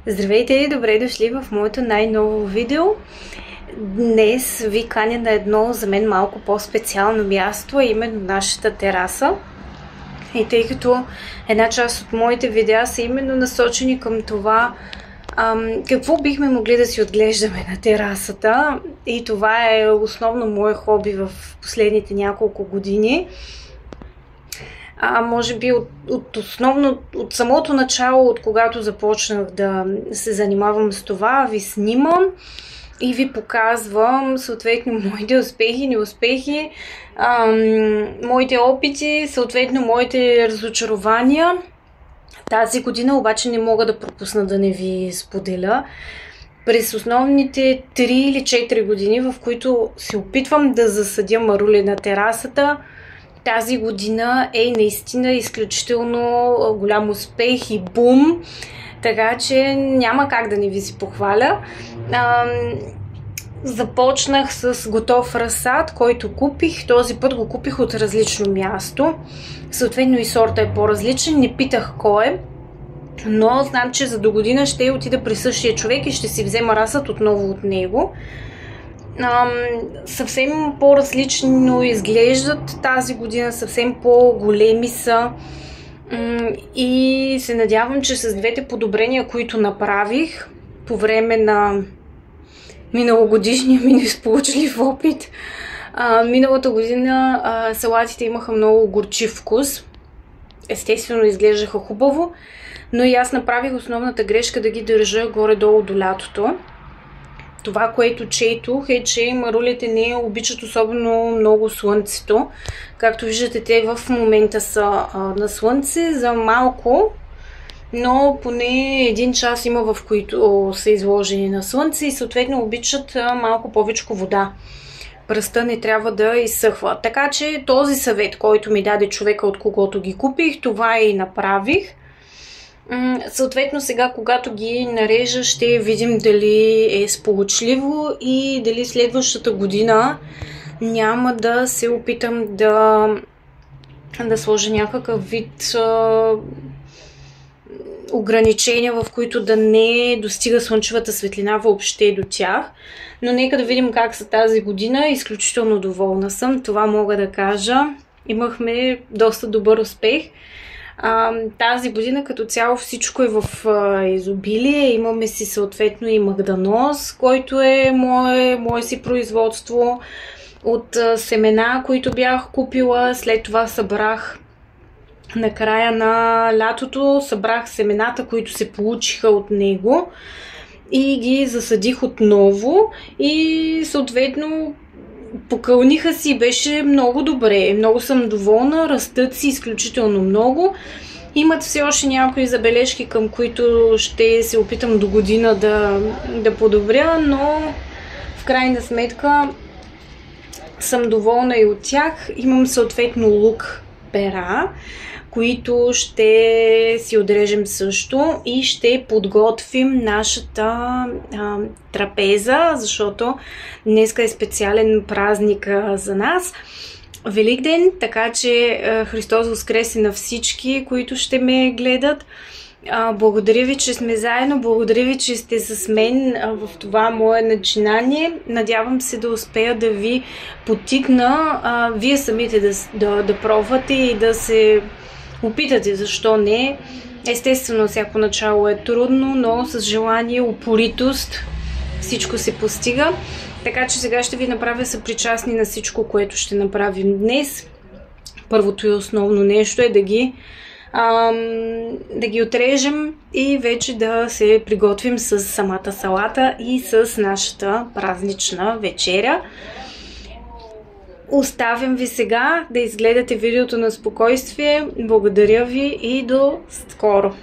Здравейте и добре дошли в моето най-ново видео. Днес ви каня на едно за мен малко по-специално място, а именно нашата тераса. И тъй като една част от моите видеа са именно насочени към това какво бихме могли да си отглеждаме на терасата, и това е основно мое хоби в последните няколко години. Може би от самото начало, от когато започнах да се занимавам с това, ви снимам и ви показвам съответно моите успехи, неуспехи, моите опити, съответно моите разочарования. Тази година обаче не мога да пропусна да не ви споделя. През основните 3 или 4 години, в които се опитвам да засадя марули на терасата, тази година е наистина изключително голям успех и бум, така че няма как да не ви си похваля. Започнах с готов разсад, който купих. Този път го купих от различно място. Съответно и сорта е по-различен, не питах кой е, но знам, че за до година ще отида при същия човек и ще си взема разсад отново от него. Съвсем по-различно изглеждат тази година, съвсем по-големи са и се надявам, че с двете подобрения, които направих по време на миналогодишния ми несполучлив опит, миналата година салатите имаха много горчив вкус. Естествено изглеждаха хубаво, но и аз направих основната грешка да ги държа горе-долу до лятото. Това, което четох, е, че марулите не обичат особено много слънцето. Както виждате, те в момента са на слънце за малко, но поне 1 час има, в които са изложени на слънце и съответно обичат малко повече вода. Пръста не трябва да изсъхва. Така че този съвет, който ми даде човека, от когото ги купих, това и направих. Съответно сега, когато ги нарежа, ще видим дали е сполучливо и дали следващата година няма да се опитам да сложа някакъв вид ограничения, в които да не достига слънчевата светлина въобще до тях. Но нека да видим как са тази година. Изключително доволна съм, това мога да кажа. Имахме доста добър успех. Тази година като цяло всичко е в изобилие. Имаме си съответно и магданоз, който е мое си производство от семена, които бях купила. След това събрах на края на лятото, събрах семената, които се получиха от него и ги засадих отново и съответно покълниха си, беше много добре. Много съм доволна, растат си изключително много. Имат все още някои забележки, към които ще се опитам до година да подобря, но в крайна сметка съм доволна и от тях. Имам съответно лук пера, които ще си отрежем също и ще подготвим нашата трапеза, защото днеска е специален празник за нас. Великден, така че Христос воскресе на всички, които ще ме гледат. Благодаря ви, че сме заедно, благодаря ви, че сте с мен в това мое начинание. Надявам се да успея да ви подтикна, вие самите да пробвате и да се опитате, защо не. Естествено, всяко начало е трудно, но с желание, упоритост всичко се постига. Така че сега ще ви направя съпричастни на всичко, което ще направим днес. Първото и основно нещо е да ги отрежем и вече да се приготвим с самата салата и с нашата празнична вечеря. Оставям ви сега да изгледате видеото на спокойствие. Благодаря ви и до скоро!